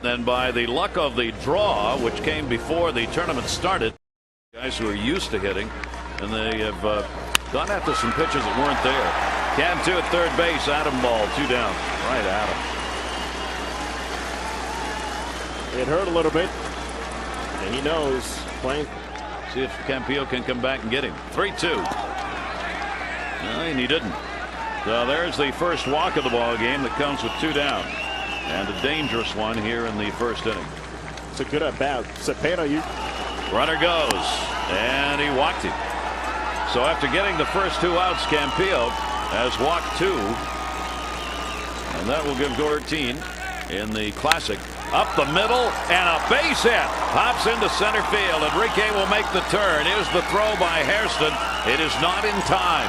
And by the luck of the draw, which came before the tournament started, guys who are used to hitting, and they have gone after some pitches that weren't there. Cantu at third base, Adam ball, 2 down. Right, Adam. It hurt a little bit, and he knows playing. See if Campillo can come back and get him. 3-2. And he didn't. So there's the first walk of the ball game that comes with 2 down. And a dangerous one here in the first inning. It's a good at bat. Cepeda, runner goes, and he walked him. So after getting the first 2 outs, Campillo has walked 2. And that will give 13 in the Classic. Up the middle, and a base hit. Pops into center field. Enrique will make the turn. Here's the throw by Hairston. It is not in time.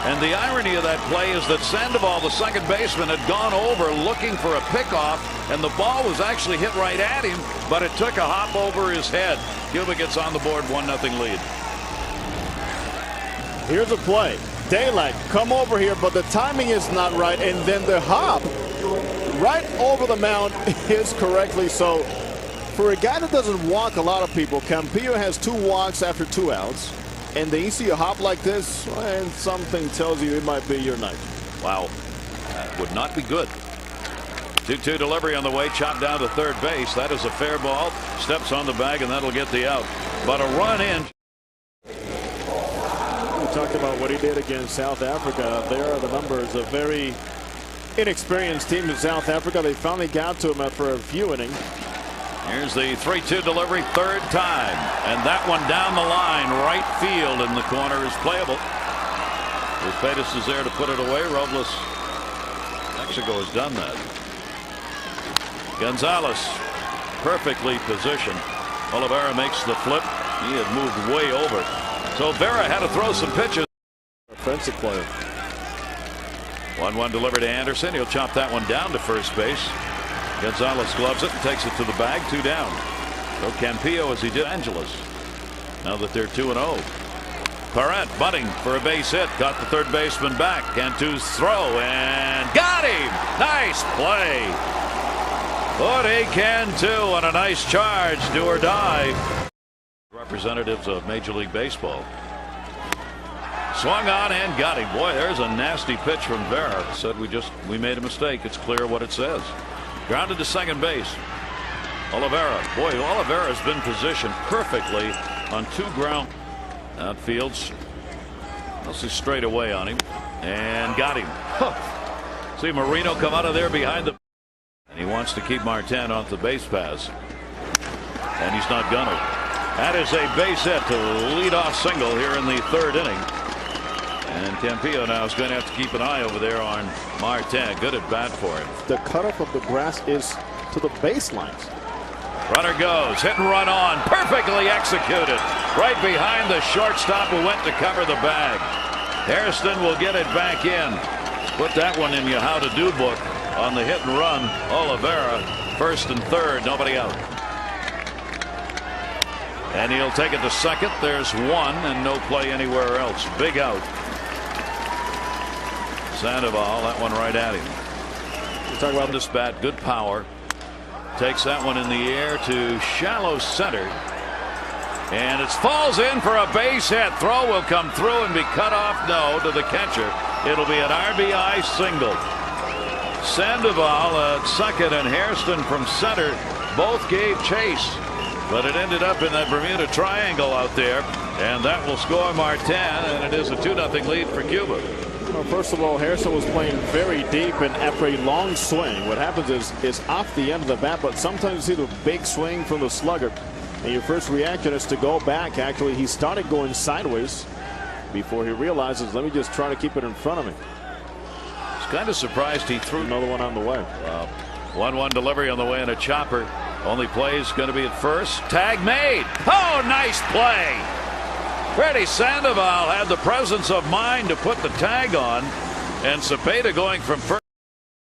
And the irony of that play is that Sandoval, the second baseman, had gone over looking for a pickoff, and the ball was actually hit right at him, but it took a hop over his head. Cuba gets on the board, 1-0 lead. Here's a play. Daylight, come over here, but the timing is not right, and then the hop right over the mound is correctly so. For a guy that doesn't walk a lot of people, Campillo has 2 walks after 2 outs. And then you see a hop like this, and something tells you it might be your night. Wow, that would not be good. 2-2 delivery on the way, chopped down to third base. That is a fair ball. Steps on the bag, and that'll get the out. But a run in. We talked about what he did against South Africa. There are the numbers. A very inexperienced team in South Africa. They finally got to him after a few innings. Here's the 3-2 delivery, 3rd time, and that one down the line, right field, in the corner is playable. Pettis is there to put it away. Robles, Mexico has done that. Gonzalez, perfectly positioned. Oliveira makes the flip. He had moved way over, so Vera had to throw some pitches. Offensive player. 1-1 delivered to Anderson. He'll chop that one down to first base. Gonzalez gloves it and takes it to the bag. 2 down. So Campillo, as he did Angeles, now that they're 2-0. Parent bunting for a base hit. Got the third baseman back. Cantu's throw and got him. Nice play. Jorge Cantu on a nice charge. Do or die. Representatives of Major League Baseball. Swung on and got him. Boy, there's a nasty pitch from Vera. Said we made a mistake. It's clear what it says. Grounded to second base. Oliveira. Boy, Oliveira has been positioned perfectly on 2 ground. Outfields. Mostly straight away on him. And got him. See Marino come out of there behind the. And he wants to keep Martin off the base pass. And he's not gonna. That is a base hit to lead off single here in the 3rd inning. And Campillo now is going to have to keep an eye over there on Martin. Good at bat for him. The cutoff of the grass is to the baselines. Runner goes. Hit and run on. Perfectly executed. Right behind the shortstop who went to cover the bag. Hairston will get it back in. Put that one in your how to do book on the hit and run. Oliveira, 1st and 3rd. Nobody out. And he'll take it to second. There's 1 and no play anywhere else. Big out. Sandoval, that one right at him. We're talking about this bat, good power. Takes that one in the air to shallow center. And it falls in for a base hit. Throw will come through and be cut off. No, to the catcher. It'll be an RBI single. Sandoval at second and Hairston from center both gave chase. But it ended up in that Bermuda Triangle out there. And that will score Martin. And it is a 2-0 lead for Cuba. Well, first of all, Hairston was playing very deep, and after a long swing, what happens is it's off the end of the bat, but sometimes you see the big swing from the slugger, and your first reaction is to go back. Actually, he started going sideways before he realizes, let me just try to keep it in front of me. He's kind of surprised he threw another one on the way. 1-1 delivery on the way, and a chopper. Only play is going to be at first. Tag made. Oh, nice play. Freddie Sandoval had the presence of mind to put the tag on, and Cepeda going from first.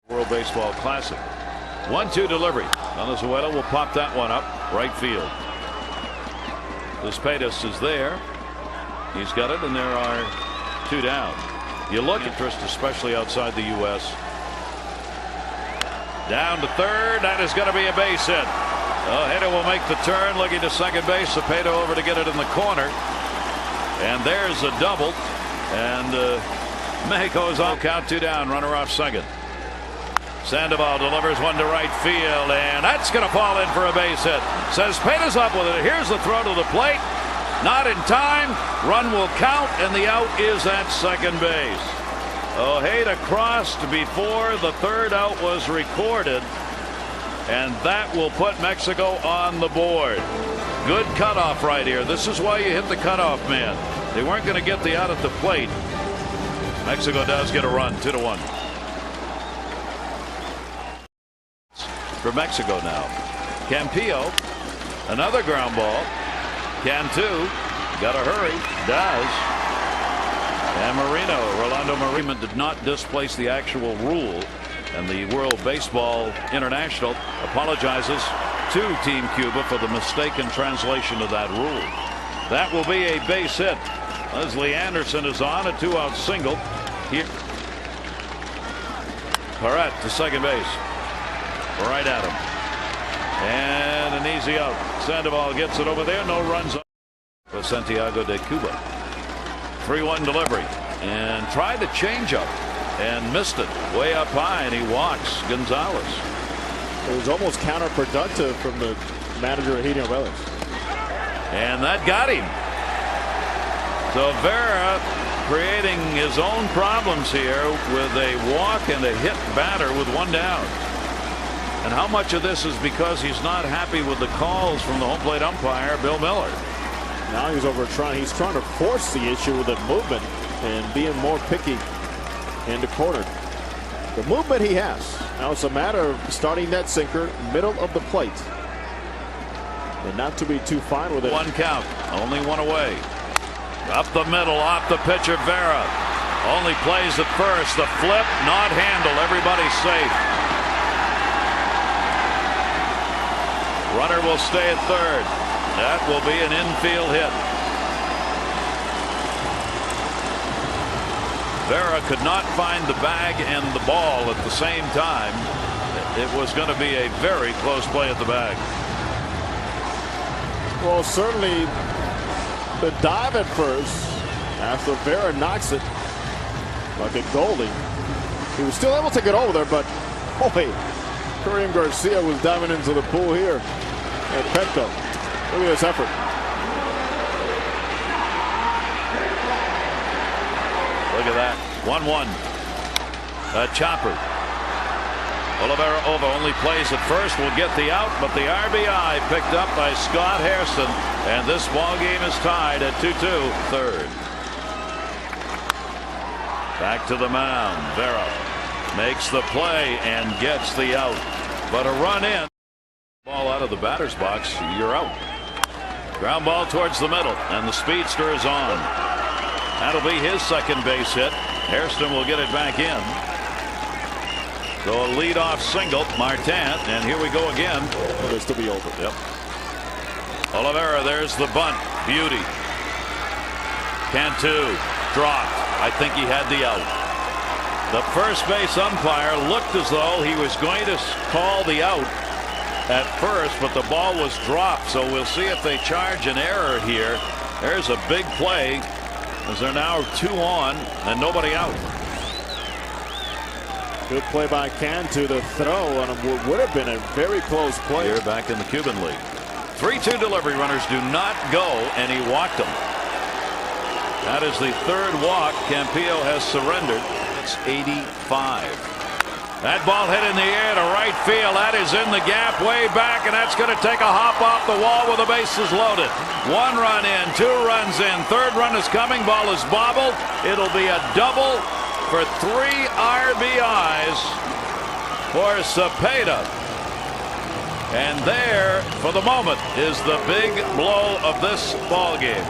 World Baseball Classic. 1-2 delivery. Venezuela will pop that one up right field. Pettis is there. He's got it, and there are 2 down. You look at interest, especially outside the U.S. Down to third. That is going to be a base hit. Ojeda will make the turn, looking to second base. Cepeda over to get it in the corner. And there's a double. And Mexico is on. Count 2 down. Runner off second. Sandoval delivers one to right field, and that's going to fall in for a base hit. Cepeda's up with it. Here's the throw to the plate. Not in time. Run will count, and the out is at second base. Ojeda crossed before the third out was recorded, and that will put Mexico on the board. Good cutoff right here. This is why you hit the cutoff man. They weren't going to get the out at the plate. Mexico does get a run, 2-1. For Mexico now. Campillo, another ground ball. Cantu, got to hurry, does. And Rolando Marino did not displace the actual rule, and the World Baseball International apologizes to Team Cuba for the mistaken translation of that rule. That will be a base hit. Leslie Anderson is on a 2-out single here. Parrott to second base. Right at him. And an easy out. Sandoval gets it over there. No runs for Santiago de Cuba. 3-1 delivery. And tried to change up and missed it way up high, and he walks Gonzalez. It was almost counterproductive from the manager of Eugenio Vélez. And that got him. So Vera creating his own problems here with a walk and a hit batter with one down. And how much of this is because he's not happy with the calls from the home plate umpire, Bill Miller? Now he's trying to force the issue with the movement and being more picky in the corner. The movement he has. Now it's a matter of starting that sinker middle of the plate. And not to be too fine with it. One count, only one away. Up the middle, off the pitcher, Vera. Only plays at first. The flip, not handled. Everybody's safe. Runner will stay at third. That will be an infield hit. Vera could not find the bag and the ball at the same time. It was going to be a very close play at the bag. Well, certainly the dive at first after Vera knocks it like a goalie. He was still able to get over there, but boy, Karim Garcia was diving into the pool here at Petco. Look at this effort. Look at that. 1-1. A chopper. Olivera over only plays at first, will get the out, but the RBI picked up by Scott Hairston, and this ball game is tied at 2-2. Third. Back to the mound. Vera makes the play and gets the out, but a run in. Ball out of the batter's box, you're out. Ground ball towards the middle, and the speedster is on. That'll be his second base hit. Hairston will get it back in. So a leadoff single, Martin, and here we go again. It'll still be over. Yep. Olivera, there's the bunt. Beauty. Cantu dropped. I think he had the out. The first base umpire looked as though he was going to call the out at first, but the ball was dropped. So we'll see if they charge an error here. There's a big play, as they're now 2 on and nobody out. Good play by Cantu to throw on what would have been a very close play. Here back in the Cuban League. 3-2 delivery. Runners do not go, and he walked them. That is the third walk Campillo has surrendered. It's 85. That ball hit in the air to right field. That is in the gap way back, and that's going to take a hop off the wall with the bases loaded. 1 run in, 2 runs in. Third run is coming. Ball is bobbled. It'll be a double for 3 RBIs for Cepeda. And there, for the moment, is the big blow of this ball game.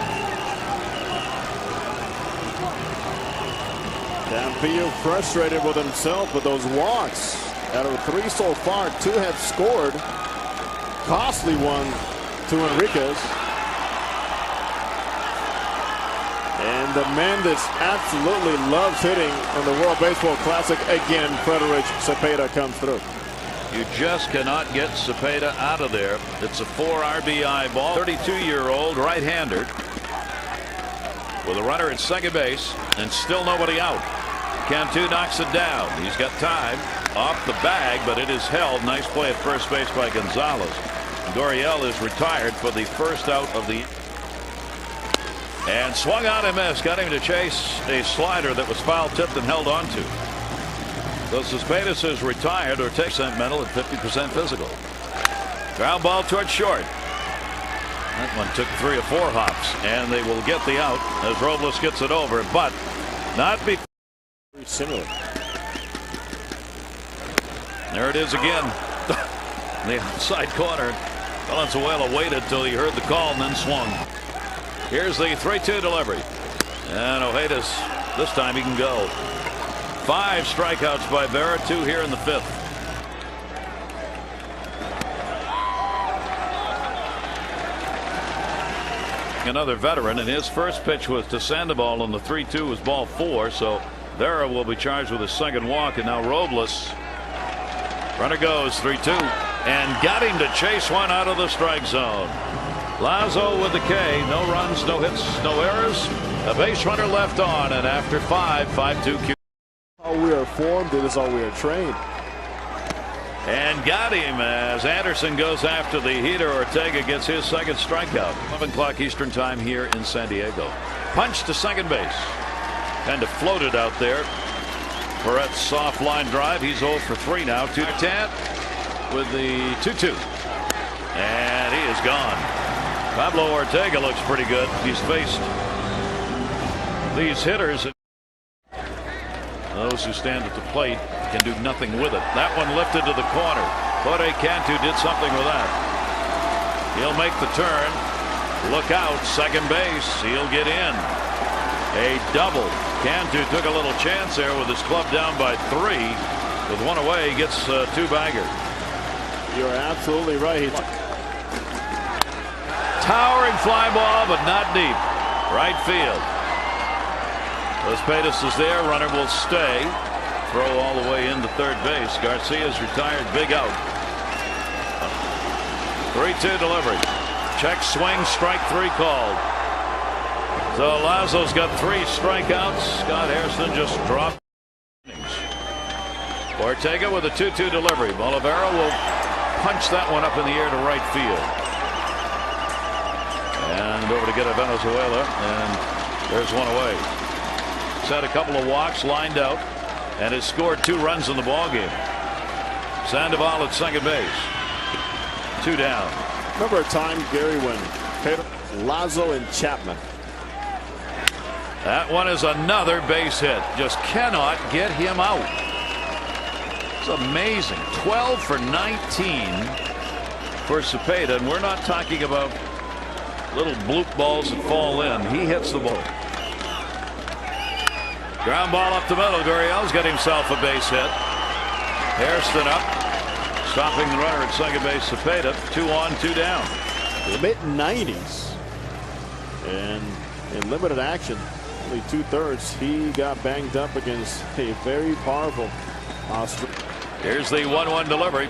Campillo frustrated with himself with those walks. Out of 3 so far, 2 have scored. Costly one to Enriquez. And the man that absolutely loves hitting in the World Baseball Classic, again, Frederic Cepeda comes through. You just cannot get Cepeda out of there. It's a 4 RBI ball. 32-year-old right-hander with a runner at second base and still nobody out. Cantu knocks it down. He's got time off the bag, but it is held. Nice play at first base by Gonzalez. Gurriel is retired for the first out of the. And swung out and missed. Got him to chase a slider that was foul tipped and held on to. So Cespedes is retired or takes sentimental at 50% physical. Ground ball towards short. That one took 3 or 4 hops, and they will get the out as Robles gets it over, but not before. Very similar. There it is again. The outside corner. Valenzuela waited till he heard the call and then swung. Here's the 3-2 delivery. And Ojeda's, this time he can go. 5 strikeouts by Vera, 2 here in the 5th. Another veteran, and his first pitch was to Sandoval, and the 3-2 was ball 4. So Vera will be charged with a second walk, and now Robles. Runner goes 3-2 and got him to chase one out of the strike zone. Lazo with the K. No runs, no hits, no errors. A base runner left on, and after 5-2 Cuba. How we are formed, it is how we are trained. And got him as Anderson goes after the heater. Ortega gets his second strikeout. 11 o'clock Eastern time here in San Diego. Punch to second base. Kind of floated out there. Perret's soft line drive. He's 0 for 3 now. 2-10 with the 2-2. And he is gone. Pablo Ortega looks pretty good. He's faced these hitters. Those who stand at the plate can do nothing with it. That one lifted to the corner. Jorge Cantu did something with that. He'll make the turn. Look out, second base. He'll get in. A double. Cantu took a little chance there with his club down by 3. With one away, he gets 2-bagger. You're absolutely right. Towering fly ball, but not deep. Right field. Cespedes is there. Runner will stay. Throw all the way into third base. Garcia's retired. Big out. 3-2 delivery. Check swing. Strike 3 called. So Lazo's got 3 strikeouts. Scott Hairston just dropped. Ortega with a 2-2 delivery. Oliveira will punch that one up in the air to right field. And over to get a Venezuela. And there's one away. He's had a couple of walks, lined out, and has scored 2 runs in the ballgame. Sandoval at second base. 2 down. Remember a time, Gary, when Lazo and Chapman. That one is another base hit. Just cannot get him out. It's amazing. 12 for 19 for Cepeda, and we're not talking about little bloop balls that fall in. He hits the ball. Ground ball up the middle. Gurriel's got himself a base hit. Hairston up, stopping the runner at second base. Cepeda 2 on, 2 down. The mid-90s, and in limited action, only 2/3. He got banged up against a very powerful Australian. Here's the 1-1 delivery,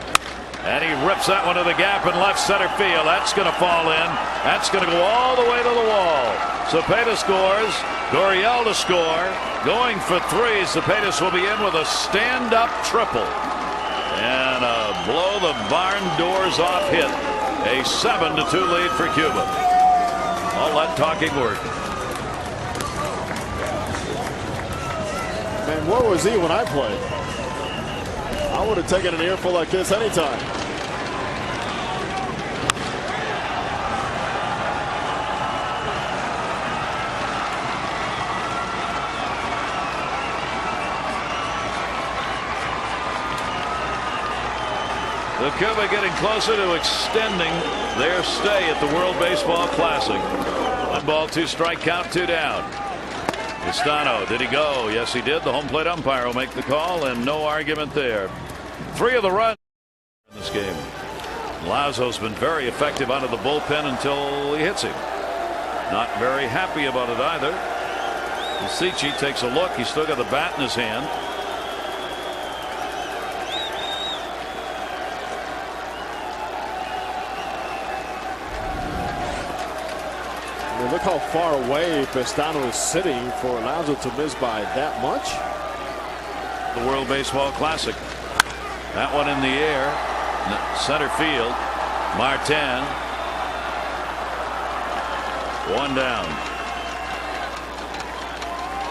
and he rips that one to the gap in left center field. That's going to fall in. That's going to go all the way to the wall. Cepeda scores. Gurriel to score. Going for 3. Cepeda will be in with a stand-up triple. And a blow the barn doors off hit. A 7-2 lead for Cuba. All that talking work. Man, where was he when I played? I would have taken an earful like this anytime. The Cuba getting closer to extending their stay at the World Baseball Classic. 1 ball, 2 strike count, 2 down. Castano, did he go? Yes, he did. The home plate umpire will make the call, and no argument there. 3 of the runs in this game. Lazo's been very effective out of the bullpen until he hits him. Not very happy about it either. Misichi takes a look. He's still got the bat in his hand. And look how far away Pestano is sitting for Lazo to miss by that much. The World Baseball Classic. That one in the air. Center field. Martin. One down.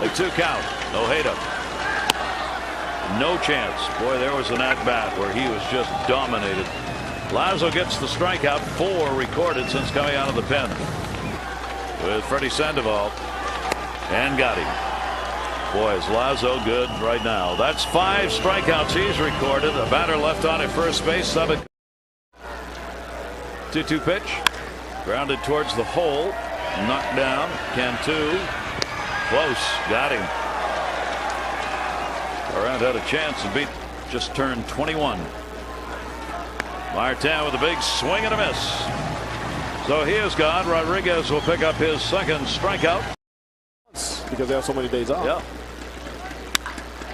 A 2 count. No hitter. No chance. Boy, there was an at-bat where he was just dominated. Lazo gets the strikeout, 4 recorded since coming out of the pen. With Freddie Sandoval. And got him. Boy, is Lazo good right now. That's 5 strikeouts he's recorded. A batter left on at first base. 7. 2-2 pitch. Grounded towards the hole. Knocked down. Cantu. Close. Got him. Durant had a chance to beat. Just turned 21. Martin with a big swing and a miss. So he is gone. Rodriguez will pick up his 2nd strikeout. Because they have so many days off. Yeah.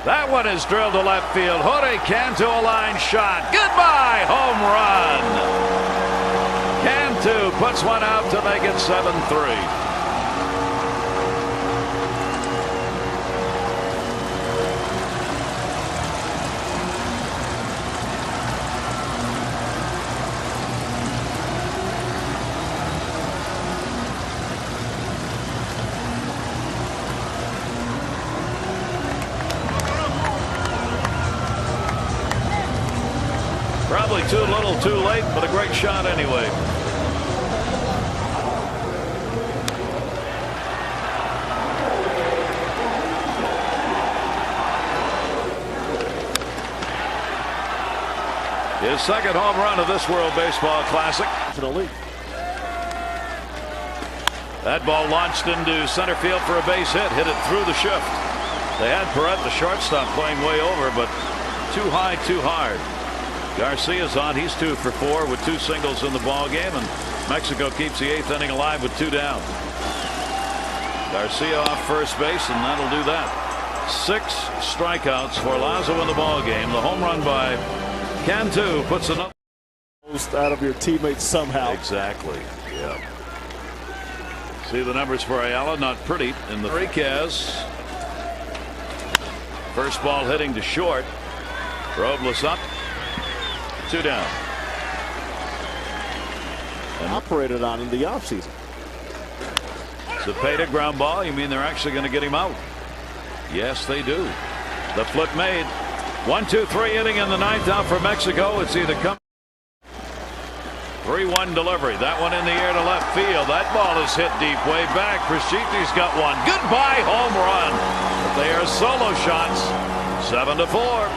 That one is drilled to left field. Jorge Cantu, a line shot. Goodbye. Home run. Cantu puts one out to make it 7-3. Probably too little too late, but a great shot anyway. His 2nd home run of this World Baseball Classic. That ball launched into center field for a base hit. Hit it through the shift. They had Perret, the shortstop, playing way over, but too high, too hard. Garcia's on. He's 2 for 4 with 2 singles in the ball game, and Mexico keeps the 8th inning alive with 2 down. Garcia off first base, and that'll do that. 6 strikeouts for Lazo in the ball game. The home run by Cantu puts another most out of your teammates somehow. Exactly. Yeah. See the numbers for Ayala, not pretty in the Enriquez. First ball hitting to short. Robles up. 2 down. And operated on in the offseason. Cepeda ground ball. You mean they're actually going to get him out? Yes, they do. The flip made. 1-2-3 inning in the 9th out for Mexico. It's either come 3-1 delivery. That one in the air to left field. That ball is hit deep way back. Prisciti's got one. Goodbye home run. But they are solo shots. 7-4.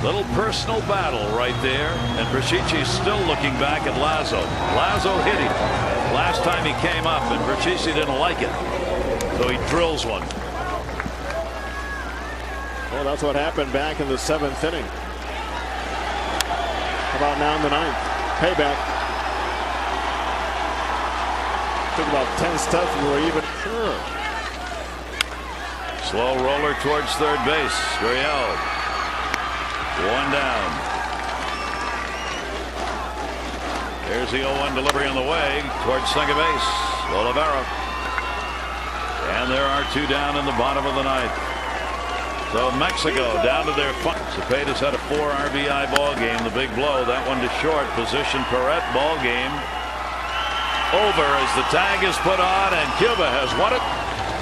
Little personal battle right there, and Prisciti's still looking back at Lazo. Lazo hit him last time he came up, and Prisciti didn't like it, so he drills one. Well, that's what happened back in the 7th inning. How about now in the 9th? Payback. Took about 10 steps and we're even. Sure. Slow roller towards third base. Gurriel. 1 down. There's the 0-1 delivery on the way towards second base. Olivera. And there are 2 down in the bottom of the 9th. So Mexico down to their fun. Cepeda's had a 4 RBI ball game. The big blow. That one to short. Position Perret. Ball game over as the tag is put on, and Cuba has won it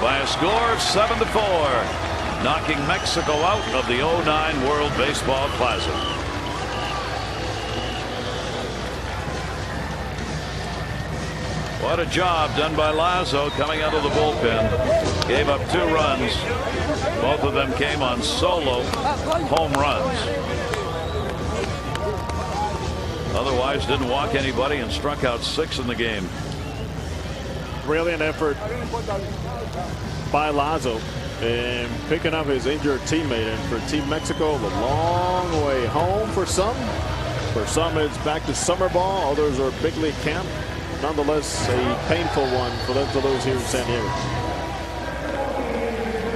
by a score of 7-4. Knocking Mexico out of the 2009 World Baseball Classic. What a job done by Lazo coming out of the bullpen. Gave up 2 runs. Both of them came on solo home runs. Otherwise didn't walk anybody and struck out 6 in the game. brilliant effort by Lazo in picking up his injured teammate. And for Team Mexico, the long way home for some. For some, it's back to summer ball. Others are big league camp. Nonetheless, a painful one for them to lose here in San Diego.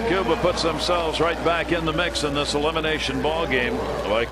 Cuba puts themselves right back in the mix in this elimination ball game.